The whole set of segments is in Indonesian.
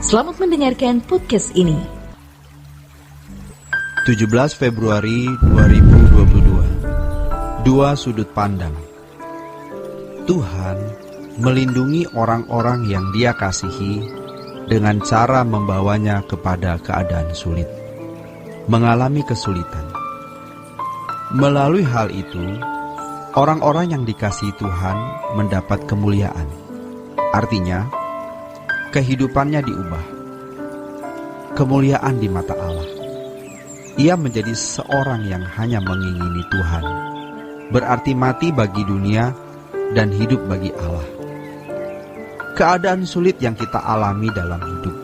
Selamat mendengarkan podcast ini. 17 Februari 2022. Dua sudut pandang. Tuhan melindungi orang-orang yang Dia kasihi dengan cara membawanya kepada keadaan sulit, mengalami kesulitan. Melalui hal itu, orang-orang yang dikasihi Tuhan mendapat kemuliaan. Artinya, kehidupannya diubah. Kemuliaan di mata Allah. Ia menjadi seorang yang hanya mengingini Tuhan. Berarti mati bagi dunia dan hidup bagi Allah. Keadaan sulit yang kita alami dalam hidup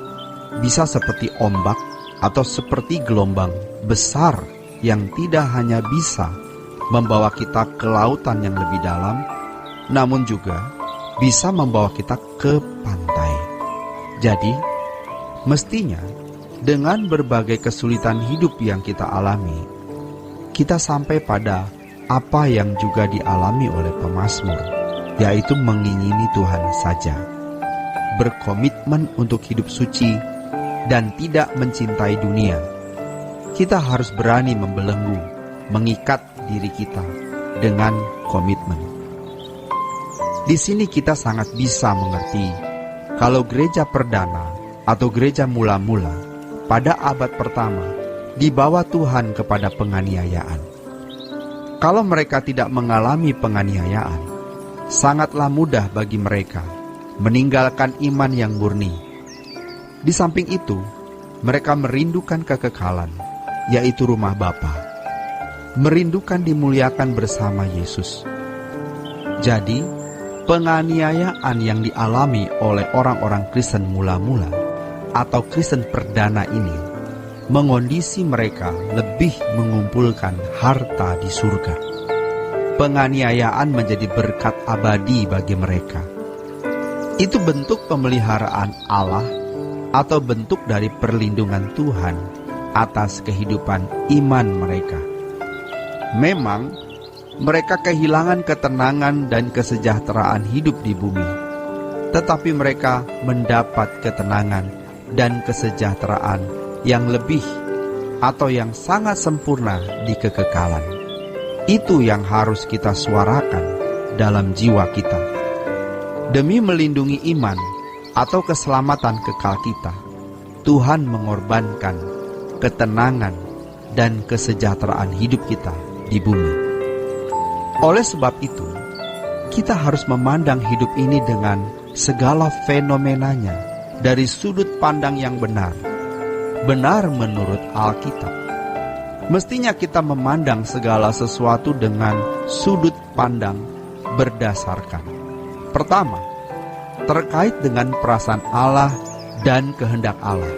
bisa seperti ombak atau seperti gelombang besar yang tidak hanya bisa membawa kita ke lautan yang lebih dalam, namun juga bisa membawa kita ke pantai. Jadi, mestinya dengan berbagai kesulitan hidup yang kita alami, kita sampai pada apa yang juga dialami oleh pemazmur, yaitu mengingini Tuhan saja, berkomitmen untuk hidup suci dan tidak mencintai dunia. Kita harus berani membelenggu, mengikat diri kita dengan komitmen. Di sini kita sangat bisa mengerti kalau gereja perdana atau gereja mula-mula pada abad pertama dibawa Tuhan kepada penganiayaan. Kalau mereka tidak mengalami penganiayaan, sangatlah mudah bagi mereka meninggalkan iman yang murni. Di samping itu, mereka merindukan kekekalan, yaitu rumah Bapa, merindukan dimuliakan bersama Yesus. Jadi, penganiayaan yang dialami oleh orang-orang Kristen mula-mula atau Kristen perdana ini mengondisi mereka lebih mengumpulkan harta di surga. Penganiayaan menjadi berkat abadi bagi mereka. Itu bentuk pemeliharaan Allah atau bentuk dari perlindungan Tuhan atas kehidupan iman mereka. Memang mereka kehilangan ketenangan dan kesejahteraan hidup di bumi, tetapi mereka mendapat ketenangan dan kesejahteraan yang lebih atau yang sangat sempurna di kekekalan. Itu yang harus kita suarakan dalam jiwa kita. Demi melindungi iman atau keselamatan kekal kita, Tuhan mengorbankan ketenangan dan kesejahteraan hidup kita di bumi. Oleh sebab itu, kita harus memandang hidup ini dengan segala fenomenanya dari sudut pandang yang benar. Benar menurut Alkitab. Mestinya kita memandang segala sesuatu dengan sudut pandang berdasarkan. Pertama, terkait dengan perasaan Allah dan kehendak Allah.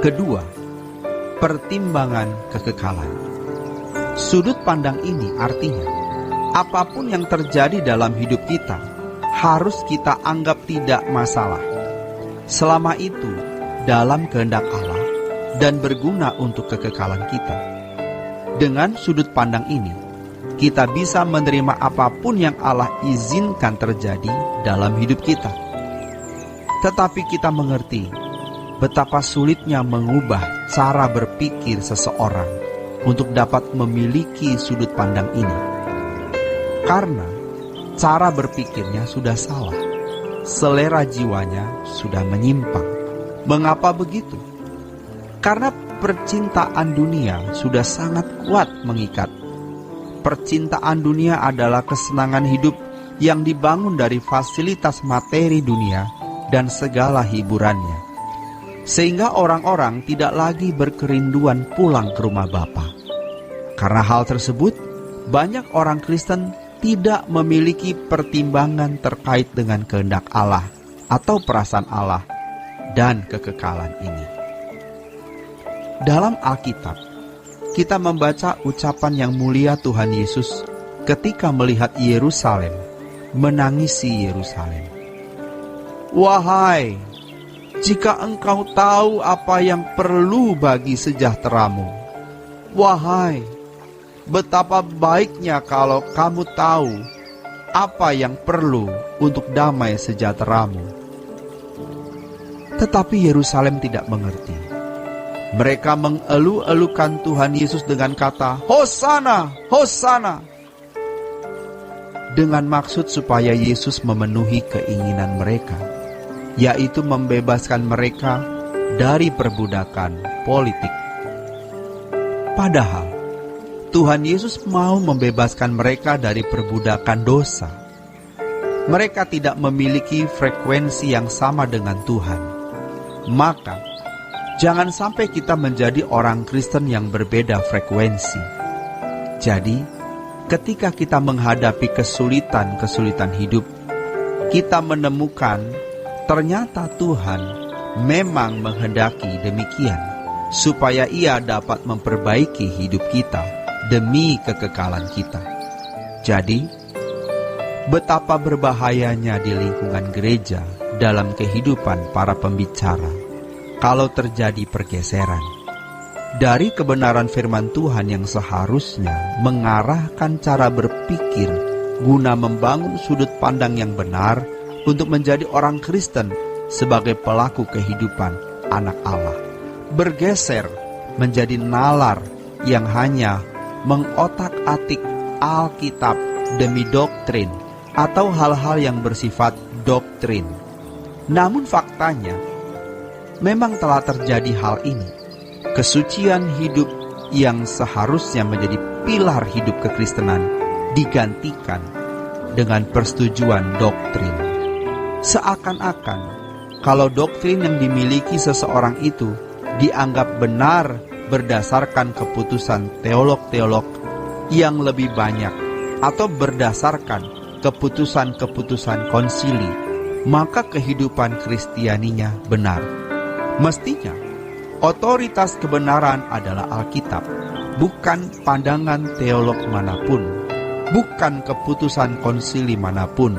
Kedua, pertimbangan kekekalan. Sudut pandang ini artinya, apapun yang terjadi dalam hidup kita, harus kita anggap tidak masalah. Selama itu, dalam kehendak Allah dan berguna untuk kekekalan kita. Dengan sudut pandang ini, kita bisa menerima apapun yang Allah izinkan terjadi dalam hidup kita. Tetapi kita mengerti betapa sulitnya mengubah cara berpikir seseorang untuk dapat memiliki sudut pandang ini. Karena cara berpikirnya sudah salah, selera jiwanya sudah menyimpang. Mengapa begitu? Karena percintaan dunia sudah sangat kuat mengikat. Percintaan dunia adalah kesenangan hidup yang dibangun dari fasilitas materi dunia dan segala hiburannya. Sehingga orang-orang tidak lagi berkerinduan pulang ke rumah Bapa. Karena hal tersebut, banyak orang Kristen tidak memiliki pertimbangan terkait dengan kehendak Allah atau perasaan Allah dan kekekalan ini. Dalam Alkitab, kita membaca ucapan yang mulia Tuhan Yesus ketika melihat Yerusalem, menangisi Yerusalem. Wahai, jika engkau tahu apa yang perlu bagi sejahteramu. Wahai, betapa baiknya kalau kamu tahu apa yang perlu untuk damai sejahteramu. Tetapi Yerusalem tidak mengerti. Mereka mengeluh-elukan Tuhan Yesus dengan kata, "Hosana, Hosana!" dengan maksud supaya Yesus memenuhi keinginan mereka, yaitu membebaskan mereka dari perbudakan politik. Padahal Tuhan Yesus mau membebaskan mereka dari perbudakan dosa. Mereka tidak memiliki frekuensi yang sama dengan Tuhan. Maka, jangan sampai kita menjadi orang Kristen yang berbeda frekuensi. Jadi, ketika kita menghadapi kesulitan-kesulitan hidup, kita menemukan ternyata Tuhan memang menghendaki demikian, supaya Ia dapat memperbaiki hidup kita demi kekekalan kita. Jadi, betapa berbahayanya di lingkungan gereja dalam kehidupan para pembicara kalau terjadi pergeseran dari kebenaran firman Tuhan yang seharusnya mengarahkan cara berpikir guna membangun sudut pandang yang benar untuk menjadi orang Kristen sebagai pelaku kehidupan anak Allah, bergeser menjadi nalar yang hanya mengotak-atik Alkitab demi doktrin atau hal-hal yang bersifat doktrin. Namun faktanya, memang telah terjadi hal ini. Kesucian hidup yang seharusnya menjadi pilar hidup kekristenan digantikan dengan persetujuan doktrin. Seakan-akan kalau doktrin yang dimiliki seseorang itu dianggap benar berdasarkan keputusan teolog-teolog yang lebih banyak atau berdasarkan keputusan-keputusan konsili, maka kehidupan Kristianinya benar. Mestinya, otoritas kebenaran adalah Alkitab, bukan pandangan teolog manapun, bukan keputusan konsili manapun,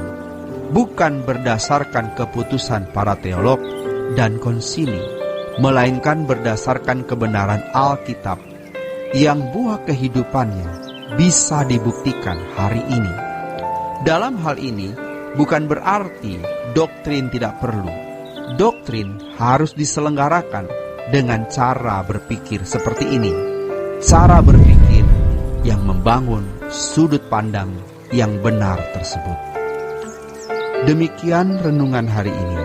bukan berdasarkan keputusan para teolog dan konsili, melainkan berdasarkan kebenaran Alkitab yang buah kehidupannya bisa dibuktikan hari ini. Dalam hal ini, bukan berarti doktrin tidak perlu. Doktrin harus diselenggarakan dengan cara berpikir seperti ini. Cara berpikir yang membangun sudut pandang yang benar tersebut. Demikian renungan hari ini.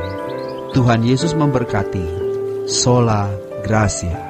Tuhan Yesus memberkati. Sola Gracia.